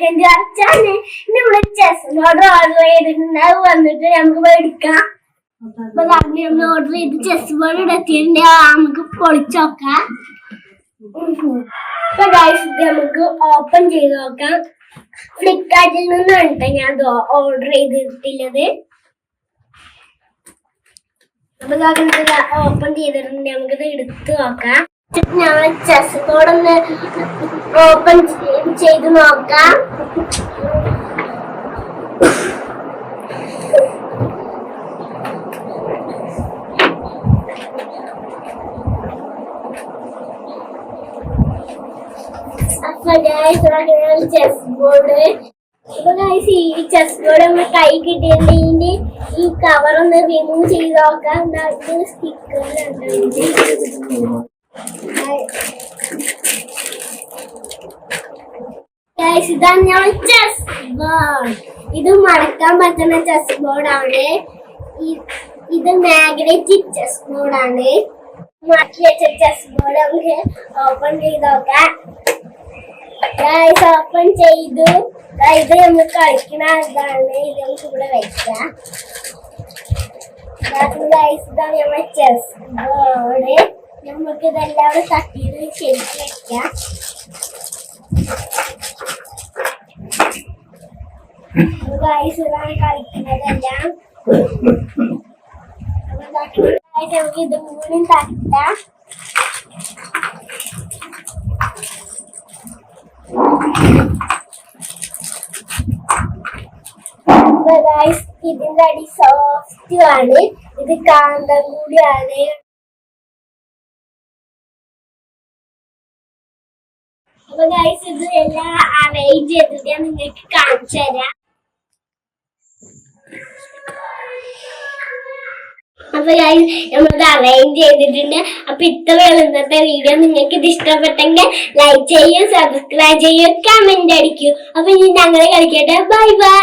Second ചാർജാണ്. നമ്മള് chess board order ചെയ്തിട്ടുണ്ട്. അത് വന്നിട്ട് നമുക്ക് മേടിക്കാം. അപ്പൊ നമ്മൾ ഓർഡർ ചെയ്ത് ചെസ് ബോർഡ് എത്തിയിട്ടുണ്ട്. നമുക്ക് പൊളിച്ചു നോക്കാം. ഇപ്പൊ ഗൈസ് ഇത് നമുക്ക് ഓപ്പൺ ചെയ്ത് നോക്കാം. ഫ്ലിപ്കാർട്ടിൽ നിന്നാണ് കേട്ടോ ഞാൻ ഓർഡർ ചെയ്തിട്ടുള്ളത്. അപ്പൊ ഓപ്പൺ ചെയ്തിട്ടുണ്ട്. നമുക്കിത് എടുത്ത് നോക്കാം. ഞാൻ ചെസ് ബോർഡ് ഒന്ന് ഓപ്പൺ ചെയ്ത് നോക്കാം. അപ്പൊ ചെസ് ബോർഡ് ഈ ചെസ് ബോർഡ് നമ്മൾ കൈ കിട്ടിയതിന്റെ ഈ കവർ ഒന്ന് റിമൂവ് ചെയ്ത് നോക്കാം. സ്റ്റിക്കറുണ്ട്. ഇതാണ് ഞാൻ ചെസ് ബോർഡ്. ഇത് മടക്കാൻ പറ്റുന്ന ചെസ് ബോർഡാണ്. ഇത് മാഗ്നറ്റിക് ചെസ് ബോർഡാണ്. മാറ്റി വെച്ച ചെസ് ബോർഡ് നമുക്ക് ഓപ്പൺ ചെയ്ത് നോക്കാം. ഓപ്പൺ ചെയ്തു. ഇത് നമ്മൾ കളിക്കുന്ന ഇതാണ്. ഇത് നമുക്ക് ഇവിടെ വെക്കാം. ഇതാണ് നമ്മുടെ ചെസ് ബോർഡ്. നമുക്ക് ഇതെല്ലാം തട്ടിയത് ശരിക്കും വെക്കാം. ഇതാണ് കളിക്കുന്നതെല്ലാം. നമുക്ക് ഇത് മൂന്നും തട്ടാം. ഇതിന്റെ അടി സോഫ്റ്റ് ആണ്. ഇത് കാന്തം കൂടിയാണ്. അപ്പൊ ഗൈസ് ഇത് എല്ലാം അറേഞ്ച് ചെയ്തിട്ട് ഞാൻ നിങ്ങൾക്ക് കാണിച്ചു തരാം. അപ്പൊ ഗൈസ് നമ്മളിത് അറേഞ്ച് ചെയ്തിട്ടുണ്ട്. അപ്പൊ ഇത്രയുള്ള ഇന്നത്തെ വീഡിയോ. നിങ്ങൾക്ക് ഇത് ഇഷ്ടപ്പെട്ടെങ്കിൽ ലൈക്ക് ചെയ്യൂ, സബ്സ്ക്രൈബ് ചെയ്യൂ, കമന്റ് അടിക്കൂ. അപ്പൊ ഇനി ഞങ്ങളെ കളിക്കട്ടെ. Bye by.